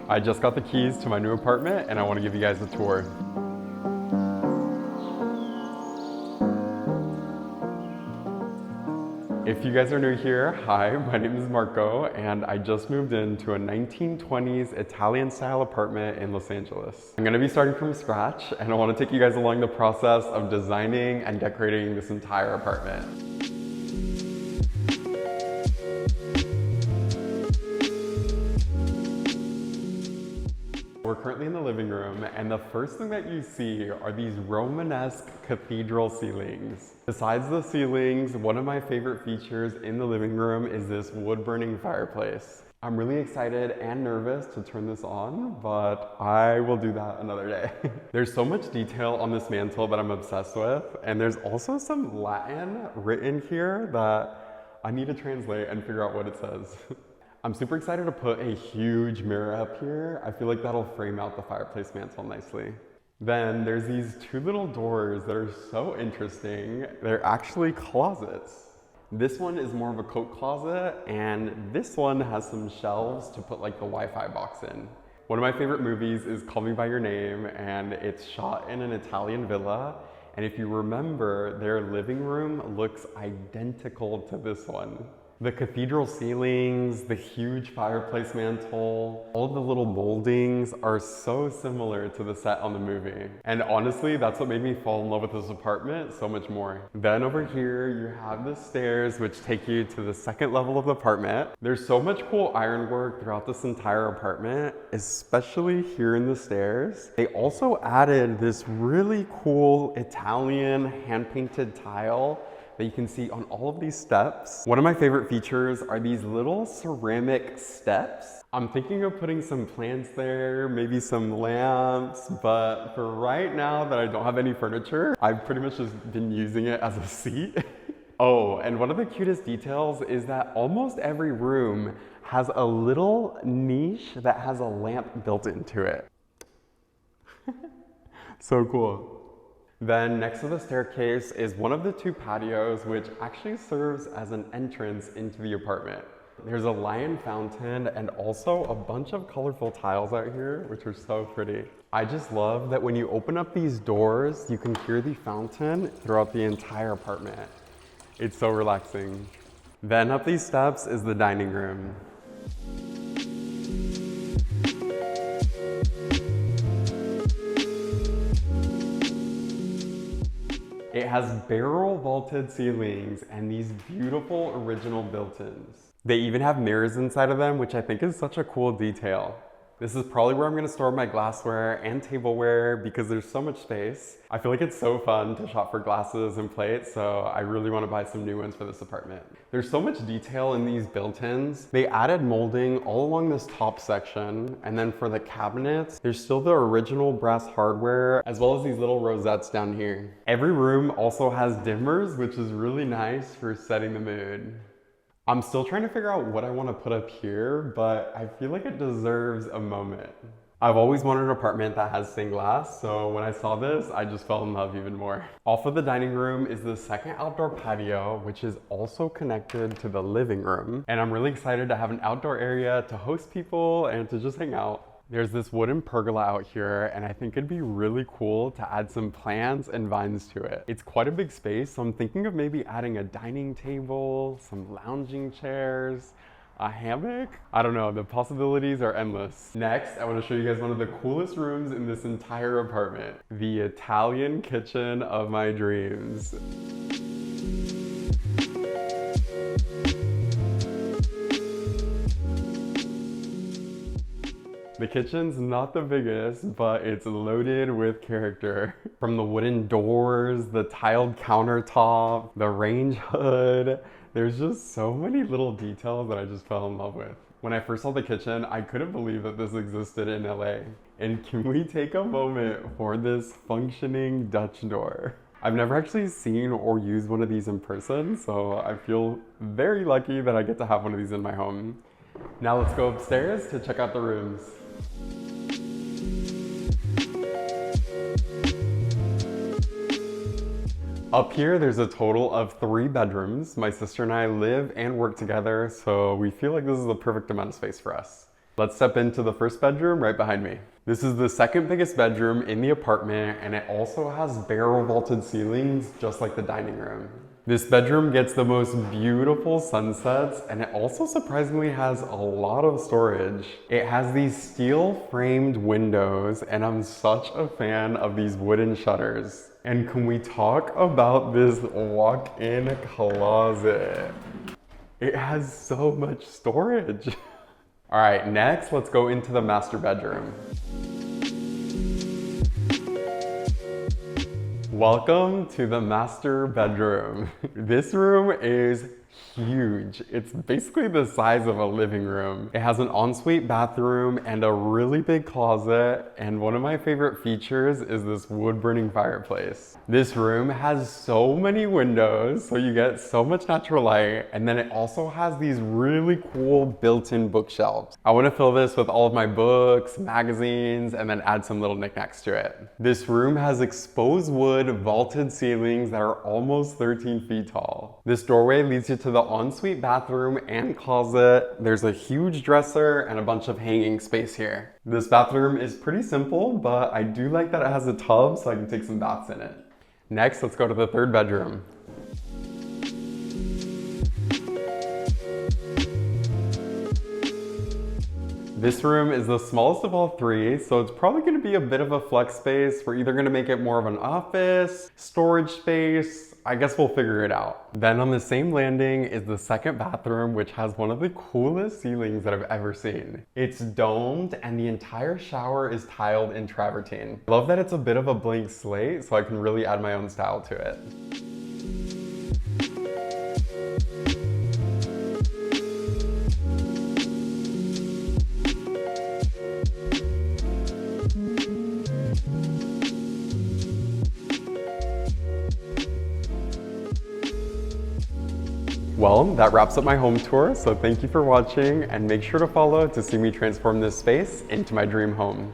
I just got the keys to my new apartment and I want to give you guys a tour. If you guys are new here, hi, my name is Marco and I just moved into a 1920s Italian style apartment in Los Angeles. I'm gonna be starting from scratch and I want to take you guys along the process of designing and decorating this entire apartment. We're currently in the living room, and the first thing that you see are these Romanesque cathedral ceilings. Besides the ceilings, one of my favorite features in the living room is this wood-burning fireplace. I'm really excited and nervous to turn this on, but I will do that another day. There's so much detail on this mantle that I'm obsessed with, and there's also some Latin written here that I need to translate and figure out what it says. I'm super excited to put a huge mirror up here. I feel like that'll frame out the fireplace mantle nicely. Then there's these two little doors that are so interesting. They're actually closets. This one is more of a coat closet, and this one has some shelves to put like the Wi-Fi box in. One of my favorite movies is Call Me By Your Name, and it's shot in an Italian villa. And if you remember, their living room looks identical to this one. The cathedral ceilings, the huge fireplace mantle, all of the little moldings are so similar to the set on the movie. And honestly, that's what made me fall in love with this apartment so much more. Then over here, you have the stairs which take you to the second level of the apartment. There's so much cool ironwork throughout this entire apartment, especially here in the stairs. They also added this really cool Italian hand-painted tile that you can see on all of these steps. One of my favorite features are these little ceramic steps. I'm thinking of putting some plants there, maybe some lamps, but for right now that I don't have any furniture, I've pretty much just been using it as a seat. Oh, and one of the cutest details is that almost every room has a little niche that has a lamp built into it. So cool. Then next to the staircase is one of the two patios, which actually serves as an entrance into the apartment. There's a lion fountain and also a bunch of colorful tiles out here, which are so pretty. I just love that when you open up these doors, you can hear the fountain throughout the entire apartment. It's so relaxing. Then up these steps is the dining room. It has barrel vaulted ceilings and these beautiful original built-ins. They even have mirrors inside of them, which I think is such a cool detail. This is probably where I'm gonna store my glassware and tableware because there's so much space. I feel like it's so fun to shop for glasses and plates, so I really wanna buy some new ones for this apartment. There's so much detail in these built-ins. They added molding all along this top section, and then for the cabinets, there's still the original brass hardware, as well as these little rosettes down here. Every room also has dimmers, which is really nice for setting the mood. I'm still trying to figure out what I want to put up here, but I feel like it deserves a moment. I've always wanted an apartment that has stained glass, so when I saw this, I just fell in love even more. Off of the dining room is the second outdoor patio, which is also connected to the living room. And I'm really excited to have an outdoor area to host people and to just hang out. There's this wooden pergola out here, and I think it'd be really cool to add some plants and vines to it. It's quite a big space, so I'm thinking of maybe adding a dining table, some lounging chairs, a hammock? I don't know, the possibilities are endless. Next, I want to show you guys one of the coolest rooms in this entire apartment, the Italian kitchen of my dreams. The kitchen's not the biggest, but it's loaded with character. From the wooden doors, the tiled countertop, the range hood, there's just so many little details that I just fell in love with. When I first saw the kitchen, I couldn't believe that this existed in LA. And can we take a moment for this functioning Dutch door? I've never actually seen or used one of these in person, so I feel very lucky that I get to have one of these in my home. Now let's go upstairs to check out the rooms. Up here, there's a total of 3 bedrooms. My sister and I live and work together, so we feel like this is the perfect amount of space for us. Let's step into the first bedroom right behind me. This is the second biggest bedroom in the apartment, and it also has barrel vaulted ceilings, just like the dining room. This bedroom gets the most beautiful sunsets, and it also surprisingly has a lot of storage. It has these steel framed windows, and I'm such a fan of these wooden shutters. And can we talk about this walk-in closet? It has so much storage. All right, next, let's go into the master bedroom. Welcome to the master bedroom. This room is huge. It's basically the size of a living room. It has an ensuite bathroom and a really big closet, and one of my favorite features is this wood-burning fireplace. This room has so many windows, so you get so much natural light, and then it also has these really cool built-in bookshelves. I want to fill this with all of my books, magazines, and then add some little knickknacks to it. This room has exposed wood vaulted ceilings that are almost 13 feet tall. This doorway leads you to the ensuite bathroom and closet. There's a huge dresser and a bunch of hanging space here. This bathroom is pretty simple, but I do like that it has a tub so I can take some baths in it. Next, let's go to the third bedroom. This room is the smallest of all three, so it's probably going to be a bit of a flex space. We're either going to make it more of an office, storage space. I guess we'll figure it out. Then on the same landing is the second bathroom, which has one of the coolest ceilings that I've ever seen. It's domed and the entire shower is tiled in travertine. I love that it's a bit of a blank slate, so I can really add my own style to it. Well, that wraps up my home tour, so thank you for watching, and make sure to follow to see me transform this space into my dream home.